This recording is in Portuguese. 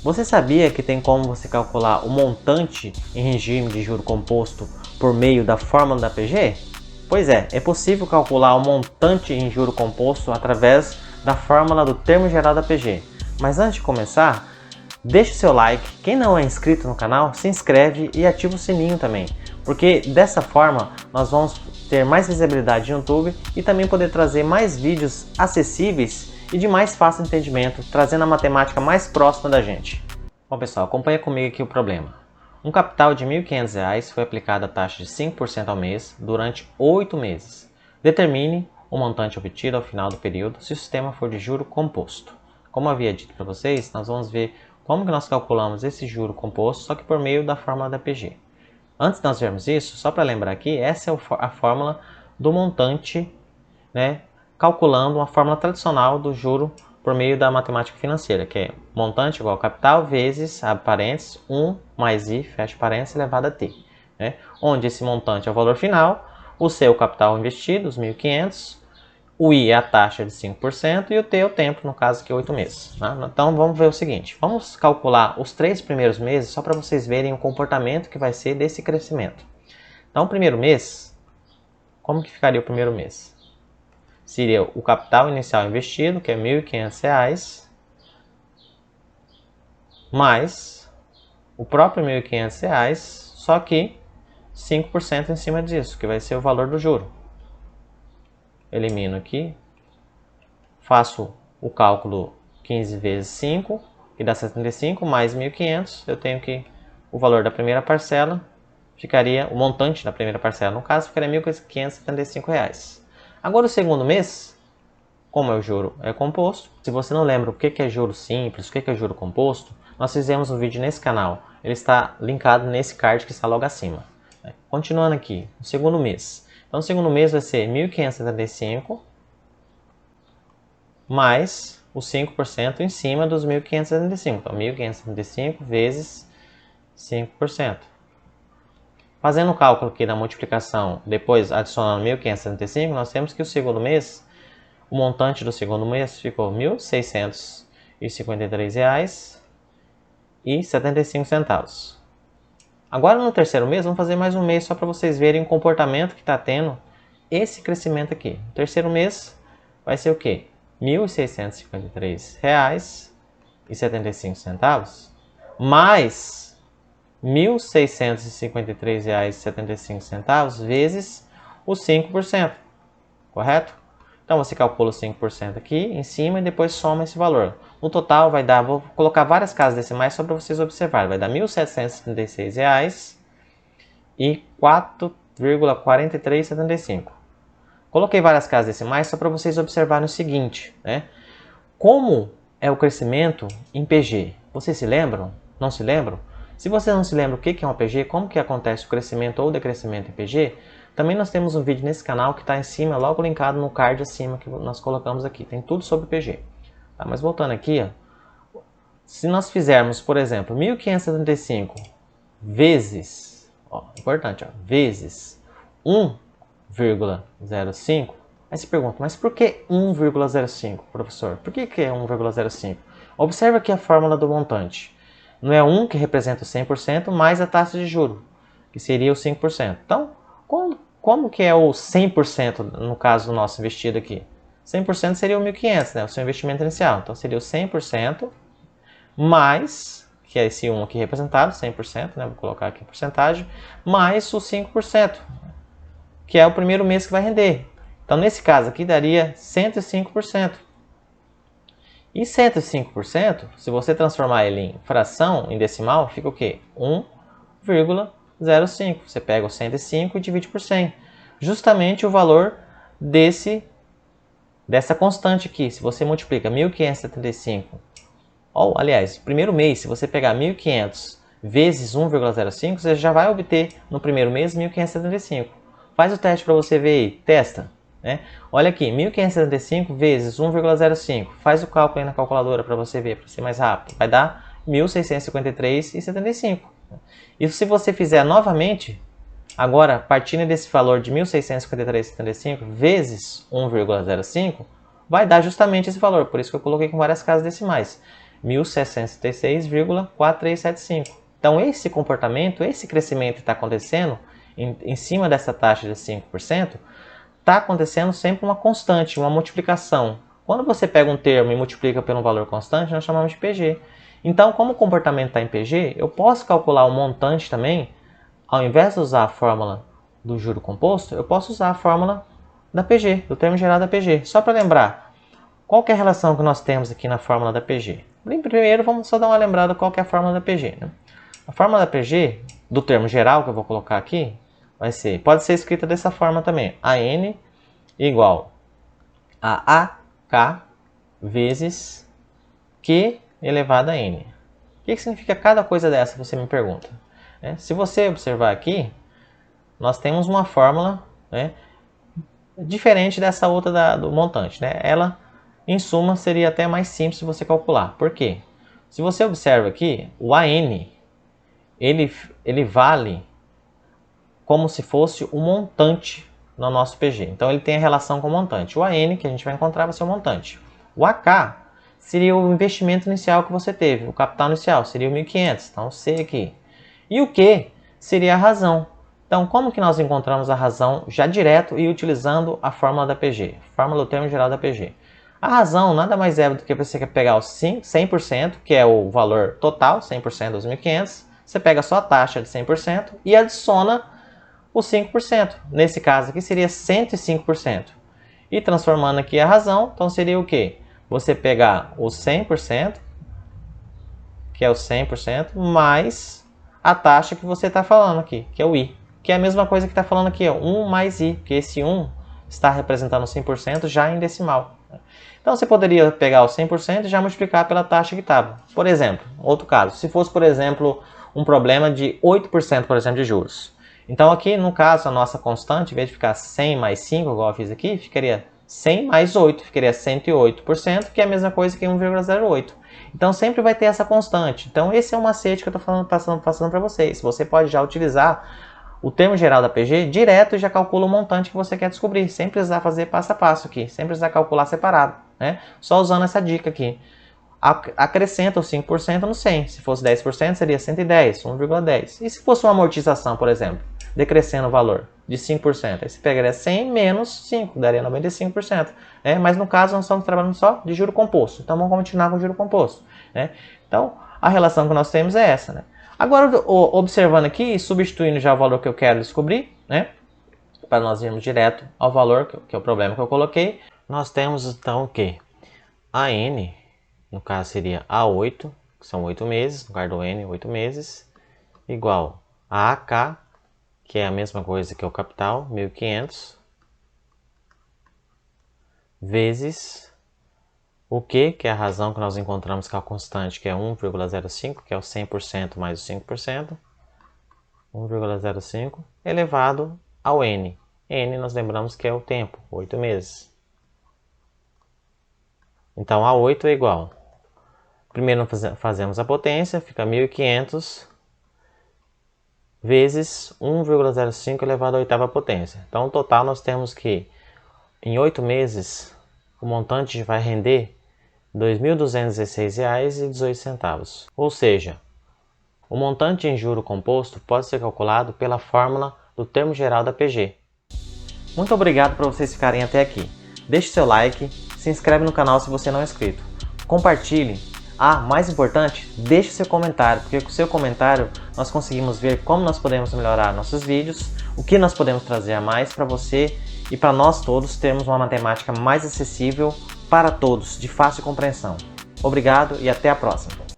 Você sabia que tem como você calcular o montante em regime de juro composto por meio da fórmula da PG? Pois é possível calcular o montante em juro composto através da fórmula do termo geral da PG. Mas antes de começar, deixe o seu like, quem não é inscrito no canal, se inscreve e ativa o sininho também, porque dessa forma nós vamos ter mais visibilidade no YouTube e também poder trazer mais vídeos acessíveis e de mais fácil entendimento, trazendo a matemática mais próxima da gente. Bom pessoal, acompanha comigo aqui o problema. Um capital de R$ 1.500 foi aplicado a taxa de 5% ao mês durante 8 meses. Determine o montante obtido ao final do período se o sistema for de juro composto. Como eu havia dito para vocês, nós vamos ver como que nós calculamos esse juro composto, só que por meio da fórmula da PG. Antes de nós vermos isso, só para lembrar aqui, essa é a fórmula do montante, né, calculando uma fórmula tradicional do juro por meio da matemática financeira, que é montante igual a capital vezes, abre parênteses, 1 mais I, fecha parênteses, elevado a T. Né? Onde esse montante é o valor final, o C é o capital investido, os 1.500, o I é a taxa de 5% e o T é o tempo, no caso aqui 8 meses. Tá? Então vamos ver o seguinte, vamos calcular os 3 primeiros meses só para vocês verem o comportamento que vai ser desse crescimento. Então o primeiro mês, como que ficaria o primeiro mês? Seria o capital inicial investido, que é R$ 1.500, mais o próprio R$ 1.500, só que 5% em cima disso, que vai ser o valor do juro. Elimino aqui, faço o cálculo 15 vezes 5, que dá 75, mais 1.500, eu tenho que o valor da primeira parcela ficaria, o montante da primeira parcela, no caso, ficaria R$ 1.575. Agora o segundo mês, como é o juro é composto, se você não lembra o que é juro simples, o que é juro composto, nós fizemos um vídeo nesse canal, ele está linkado nesse card que está logo acima. Continuando aqui, o segundo mês. Então o segundo mês vai ser 1.575 mais os 5% em cima dos 1.575. Então 1.575 vezes 5%. Fazendo o cálculo aqui da multiplicação, depois adicionando 1.575, nós temos que o segundo mês, o montante do segundo mês ficou R$ 1.653,75. Agora no terceiro mês, vamos fazer mais um mês só para vocês verem o comportamento que está tendo esse crescimento aqui. O terceiro mês vai ser o quê? R$ 1.653,75 mais R$ 1.653,75 vezes os 5%, correto? Então você calcula os 5% aqui em cima e depois soma esse valor. No total vai dar, vou colocar várias casas decimais só para vocês observarem, vai dar R$ 1.736,4,4375. Coloquei várias casas decimais só para vocês observarem o seguinte, né? Como é o crescimento em PG? Vocês se lembram? Não se lembram? Se você não se lembra o que é uma PG, como que acontece o crescimento ou decrescimento em PG, também nós temos um vídeo nesse canal que está em cima, logo linkado no card acima que nós colocamos aqui. Tem tudo sobre PG. Tá, mas voltando aqui, ó, se nós fizermos, por exemplo, 1.575 vezes, ó, importante, ó, vezes 1,05, aí se pergunta, mas por que 1,05, professor? Por que é 1,05? Observa aqui a fórmula do montante. Não é 1 que representa o 100% mais a taxa de juros, que seria o 5%. Então, como que é o 100% no caso do nosso investido aqui? 100% seria o 1.500, né? O seu investimento inicial. Então, seria o 100% mais, que é esse 1 aqui representado, 100%, né? Vou colocar aqui a porcentagem, mais o 5%, que é o primeiro mês que vai render. Então, nesse caso aqui, daria 105%. E 105%, se você transformar ele em fração, em decimal, fica o quê? 1,05. Você pega o 105 e divide por 100. Justamente o valor dessa constante aqui. Se você multiplica 1.575, ou aliás, primeiro mês, se você pegar 1.500 vezes 1,05, você já vai obter no primeiro mês 1.575. Faz o teste para você ver aí, testa. Né? Olha aqui, 1.575 vezes 1,05. Faz o cálculo aí na calculadora para você ver, para ser mais rápido. Vai dar 1.653,75. E se você fizer novamente, agora partindo desse valor de 1.653,75 vezes 1,05, vai dar justamente esse valor. Por isso que eu coloquei com várias casas decimais. 1.666,4375. Então esse comportamento, esse crescimento que está acontecendo em cima dessa taxa de 5%, está acontecendo sempre uma constante, uma multiplicação. Quando você pega um termo e multiplica por um valor constante, nós chamamos de PG. Então, como o comportamento está em PG, eu posso calcular o montante também, ao invés de usar a fórmula do juro composto, eu posso usar a fórmula da PG, do termo geral da PG. Só para lembrar, qual que é a relação que nós temos aqui na fórmula da PG? Primeiro, vamos só dar uma lembrada qual que é a fórmula da PG. Né? A fórmula da PG, do termo geral que eu vou colocar aqui, pode ser escrita dessa forma também. AN igual a AK vezes Q elevado a N. O que significa cada coisa dessa, você me pergunta? Se você observar aqui, nós temos uma fórmula, né, diferente dessa outra do montante. Né? Ela, em suma, seria até mais simples de você calcular. Por quê? Se você observa aqui, o AN, ele vale como se fosse o montante no nosso PG. Então ele tem a relação com o montante. O AN, que a gente vai encontrar, vai ser o montante. O AK seria o investimento inicial que você teve, o capital inicial, seria o 1.500, então o C aqui. E o Q seria a razão. Então, como que nós encontramos a razão já direto e utilizando a fórmula da PG, fórmula do termo geral da PG? A razão nada mais é do que você pegar o 100%, que é o valor total, 100% dos 1.500, você pega só a taxa de 100% e adiciona os 5%. Nesse caso aqui seria 105%. E transformando aqui a razão, então seria o quê? Você pegar o 100%, que é o 100%, mais a taxa que você está falando aqui, que é o I. Que é a mesma coisa que está falando aqui, ó, 1 mais I, porque esse 1 está representando 100% já em decimal. Então você poderia pegar o 100% e já multiplicar pela taxa que estava. Por exemplo, outro caso, se fosse, por exemplo, um problema de 8%, por exemplo, de juros. Então aqui, no caso, a nossa constante, em vez de ficar 100 mais 5, igual eu fiz aqui, ficaria 100 mais 8, ficaria 108%, que é a mesma coisa que 1,08. Então sempre vai ter essa constante. Então esse é um macete que eu estou passando para vocês. Você pode já utilizar o termo geral da PG direto e já calcula o montante que você quer descobrir, sem precisar fazer passo a passo aqui, sem precisar calcular separado, né? Só usando essa dica aqui. Acrescenta os 5% no 100. Se fosse 10%, seria 110, 1,10. E se fosse uma amortização, por exemplo, decrescendo o valor de 5%, aí você pegaria 100 menos 5, daria 95%. Né? Mas no caso, nós estamos trabalhando só de juro composto. Então vamos continuar com o juro composto. Né? Então a relação que nós temos é essa. Né? Agora, observando aqui e substituindo já o valor que eu quero descobrir, né? Para nós irmos direto ao valor, que é o problema que eu coloquei, nós temos então o que? A N, no caso seria A8, que são 8 meses, no caso do N, 8 meses, igual a AK, que é a mesma coisa que o capital, 1.500, vezes o Q, que é a razão que nós encontramos que é a constante, que é 1,05, que é o 100% mais o 5%, 1,05, elevado ao N. N nós lembramos que é o tempo, 8 meses. Então A8 é igual. Primeiro fazemos a potência, fica 1.500 vezes 1,05 elevado à oitava potência. Então, no total, nós temos que, em 8 meses, o montante vai render R$ 2.216,18. Ou seja, o montante em juro composto pode ser calculado pela fórmula do termo geral da PG. Muito obrigado por vocês ficarem até aqui. Deixe seu like, se inscreve no canal se você não é inscrito. Compartilhe. Mais importante, deixe seu comentário, porque com o seu comentário nós conseguimos ver como nós podemos melhorar nossos vídeos, o que nós podemos trazer a mais para você e para nós todos termos uma matemática mais acessível para todos, de fácil compreensão. Obrigado e até a próxima!